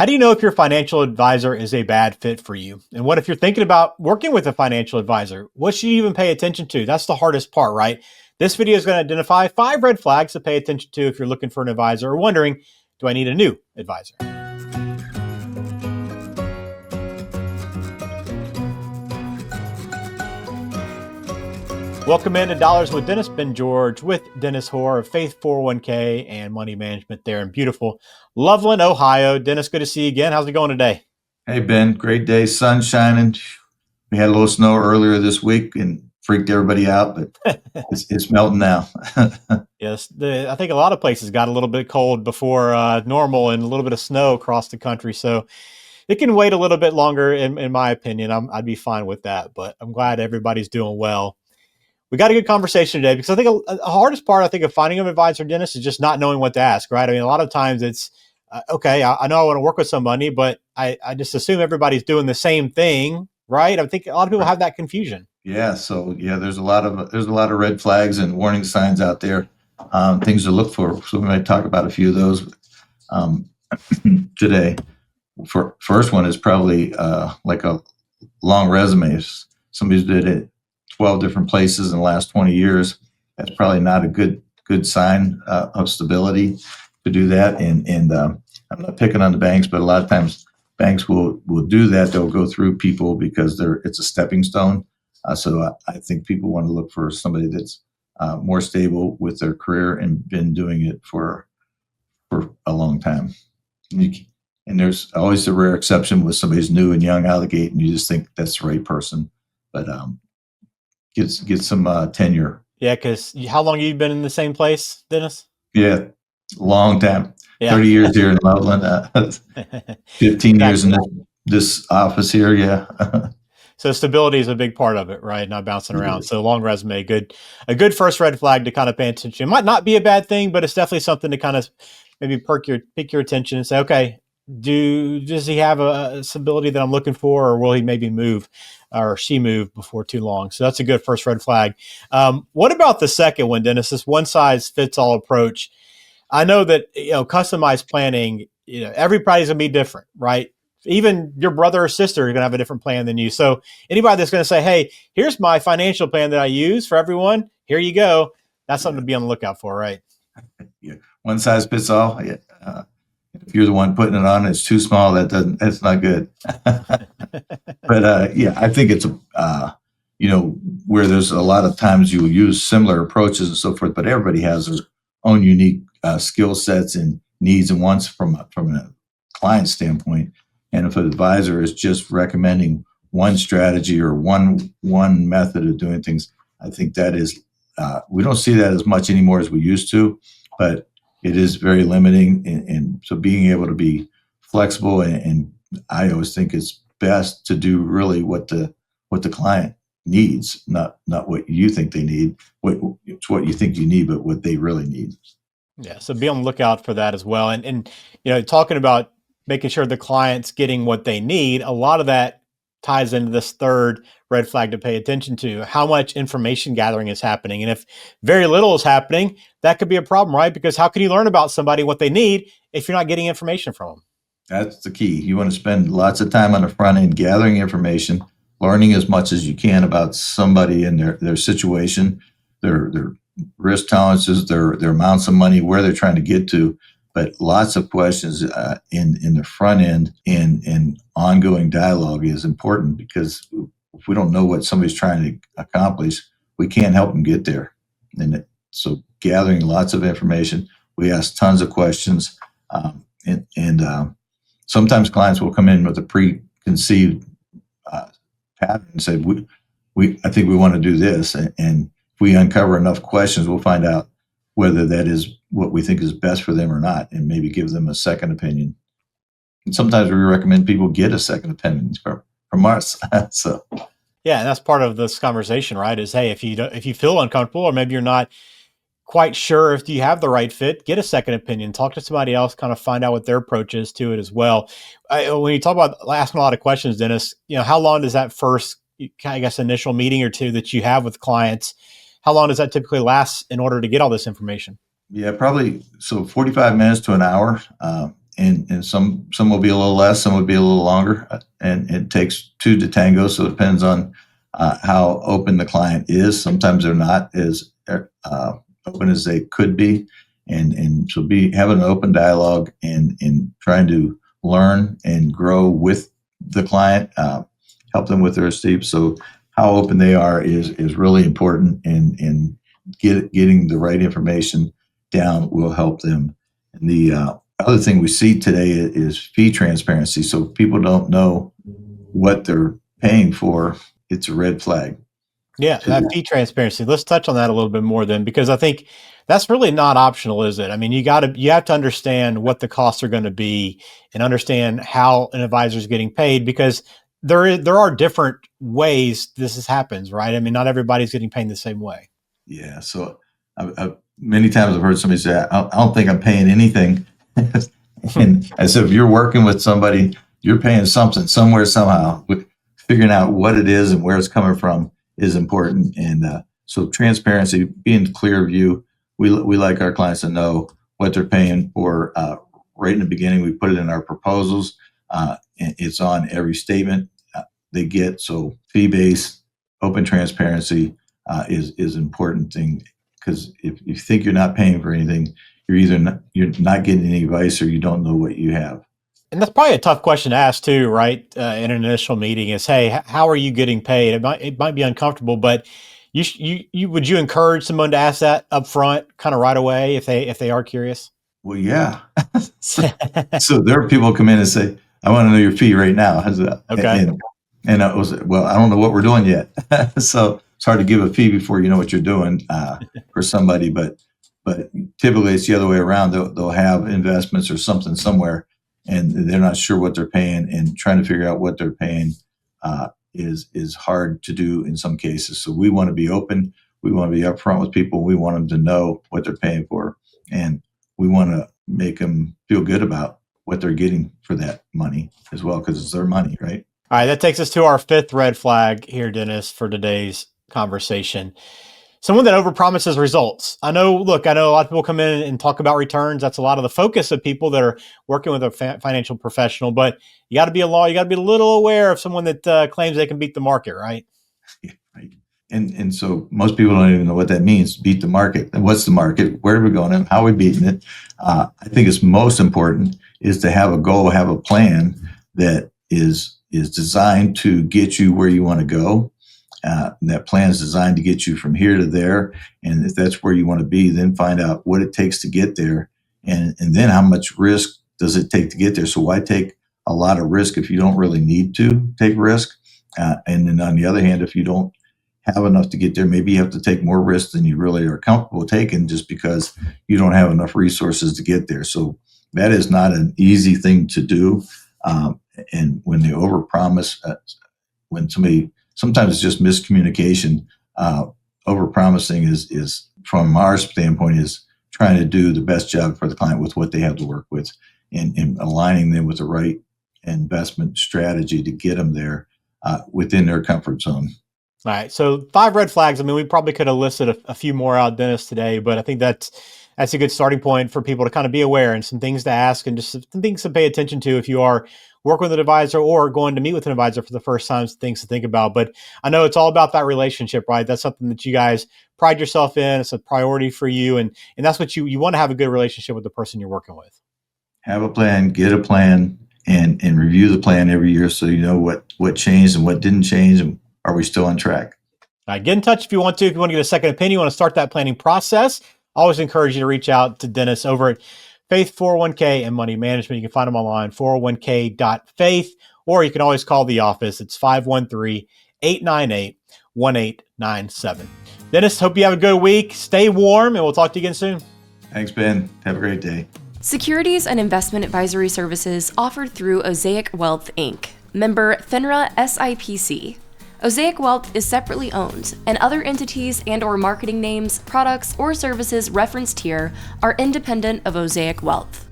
How do you know if your financial advisor is a bad fit for you? And what if you're thinking about working with a financial advisor? What should you even pay attention to? That's the hardest part, right? This video is going to identify 5 red flags to pay attention to if you're looking for an advisor or wondering, do I need a new advisor? Welcome into Dollars with Dennis. Ben George with Dennis Hoare of Faith 401k and Money Management there in beautiful Loveland, Ohio. Dennis, good to see you again. How's it going today? Hey, Ben. Great day. Sun shining. We had a little snow earlier this week and freaked everybody out, but it's melting now. Yes, I think a lot of places got a little bit cold before normal and a little bit of snow across the country. So it can wait a little bit longer, in my opinion. I'd be fine with that, but I'm glad everybody's doing well. We got a good conversation today because I think the hardest part, I think, of finding an advisor, Dennis, is just not knowing what to ask, right? I mean, a lot of times it's, okay, I know I want to work with somebody, but I just assume everybody's doing the same thing, right? I think a lot of people have that confusion. Yeah. So there's a lot of red flags and warning signs out there, things to look for. So we might talk about a few of those today. First one is probably like a long resume. If somebody's did it 12 different places in the last 20 years. That's probably not a good sign of stability to do that. And I'm not picking on the banks, but a lot of times banks will do that. They'll go through people because it's a stepping stone. So I think people want to look for somebody that's more stable with their career and been doing it for a long time. And there's always a rare exception with somebody's new and young out of the gate, and you just think that's the right person. But get some tenure. Yeah, because how long have you been in the same place, Dennis? Yeah, long time. Yeah. 30 years here in Loveland, 15 years in this office here. Yeah. So stability is a big part of it, right? Not bouncing around. So long resume, a good first red flag to kind of pay attention to. It might not be a bad thing, but it's definitely something to kind of maybe pick your attention and say, okay, does he have a stability that I'm looking for, or will he maybe move or she move before too long? So that's a good first red flag. What about the second one, Dennis? This one size fits all approach. I know that, customized planning, everybody's gonna be different, right? Even your brother or sister is gonna have a different plan than you. So anybody that's gonna say, hey, here's my financial plan that I use for everyone, here you go. That's something to be on the lookout for, right? Yeah. One size fits all. Yeah. If you're the one putting it on, it's too small. That's not good. But I think it's where there's a lot of times you will use similar approaches and so forth, but everybody has their own unique skill sets and needs and wants from a client standpoint. And if an advisor is just recommending one strategy or one method of doing things, I think that is we don't see that as much anymore as we used to, but it is very limiting. And so being able to be flexible and I always think it's best to do really what the client needs, not what you think they need. It's what you think you need, but what they really need. Yeah. So be on the lookout for that as well. And talking about making sure the client's getting what they need, a lot of that ties into this third red flag to pay attention to. How much information gathering is happening? And if very little is happening, that could be a problem, right? Because how can you learn about somebody what they need if you're not getting information from them? That's the key. You want to spend lots of time on the front end gathering information, learning as much as you can about somebody and their situation, their risk tolerances, their amounts of money, where they're trying to get to. But lots of questions in the front end and ongoing dialogue is important, because if we don't know what somebody's trying to accomplish, we can't help them get there. And so gathering lots of information, we ask tons of questions, and sometimes clients will come in with a preconceived pattern and say, I think we want to do this. And if we uncover enough questions, we'll find out whether that is what we think is best for them or not, and maybe give them a second opinion. And sometimes we recommend people get a second opinion from us. So, yeah, and that's part of this conversation, right? Is, hey, if you feel uncomfortable, or maybe you're not quite sure if you have the right fit, get a second opinion, talk to somebody else, kind of find out what their approach is to it as well. When you talk about asking a lot of questions, Dennis, how long does that first, I guess, initial meeting or two that you have with clients, how long does that typically last in order to get all this information? Yeah, probably 45 minutes to an hour. and some will be a little less, some will be a little longer, and it takes two to tango. So it depends on how open the client is. Sometimes they're not as open as they could be, and so having an open dialogue and trying to learn and grow with the client, help them with their estate. So how open they are is really important, and getting the right information down will help them. And the other thing we see today is fee transparency. So if people don't know what they're paying for, it's a red flag. Yeah, that fee transparency. Let's touch on that a little bit more then, because I think that's really not optional, is it? I mean, you have to understand what the costs are going to be and understand how an advisor is getting paid, because there are different ways this happens, right? I mean, not everybody's getting paid the same way. Yeah. So many times I've heard somebody say, I don't think I'm paying anything. And I said, if you're working with somebody, you're paying something somewhere, somehow. Figuring out what it is and where it's coming from is important. And so transparency, being clear of you, we like our clients to know what they're paying for. Right in the beginning, we put it in our proposals. It's on every statement they get. So fee-based, open transparency is important thing, because if you think you're not paying for anything, you're not getting any advice, or you don't know what you have. And that's probably a tough question to ask too, right? In an initial meeting is, hey, how are you getting paid? It might be uncomfortable, but would you encourage someone to ask that up front, kind of right away, if they are curious? Well, yeah. So there are people who come in and say, I want to know your fee right now. Okay. And I was, well, I don't know what we're doing yet. So it's hard to give a fee before you know what you're doing for somebody. But typically it's the other way around. They'll have investments or something somewhere, and they're not sure what they're paying, and trying to figure out what they're paying is hard to do in some cases. So we want to be open. We want to be upfront with people. We want them to know what they're paying for, and we want to make them feel good about what they're getting for that money as well, because it's their money, right? All right, that takes us to our fifth red flag here, Dennis, for today's conversation. Someone that overpromises results. I know a lot of people come in and talk about returns. That's a lot of the focus of people that are working with a financial professional, but you got to be a little aware of someone that claims they can beat the market, right? Yeah, right. And so most people don't even know what that means, beat the market. And what's the market? Where are we going and how are we beating it? I think it's most important is to have a goal, have a plan that is designed to get you where you want to go. And that plan is designed to get you from here to there. And if that's where you want to be, then find out what it takes to get there. And then how much risk does it take to get there? So why take a lot of risk if you don't really need to take risk? And then on the other hand, if you don't have enough to get there, maybe you have to take more risk than you really are comfortable taking, just because you don't have enough resources to get there. So that is not an easy thing to do. And when they overpromise, when sometimes it's just miscommunication. Overpromising is from our standpoint is trying to do the best job for the client with what they have to work with, and aligning them with the right investment strategy to get them there within their comfort zone. All right. So 5 red flags. I mean, we probably could have listed a few more out, Dennis, today, but I think that's a good starting point for people to kind of be aware, and some things to ask, and just some things to pay attention to if you are working with an advisor or going to meet with an advisor for the first time, some things to think about. But I know it's all about that relationship, right? That's something that you guys pride yourself in. It's a priority for you. And that's what you want to have a good relationship with the person you're working with. Have a plan, get a plan, and review the plan every year, so you know what changed and what didn't change, and are we still on track? All right, get in touch if you want to. If you want to get a second opinion, you want to start that planning process, I always encourage you to reach out to Dennis over at Faith 401k and Money Management. You can find them online, 401k.faith, or you can always call the office. It's 513-898-1897. Dennis, hope you have a good week. Stay warm, and we'll talk to you again soon. Thanks, Ben. Have a great day. Securities and investment advisory services offered through Osaic Wealth, Inc., member FINRA SIPC. Osaic Wealth is separately owned, and other entities and/or marketing names, products, or services referenced here are independent of Osaic Wealth.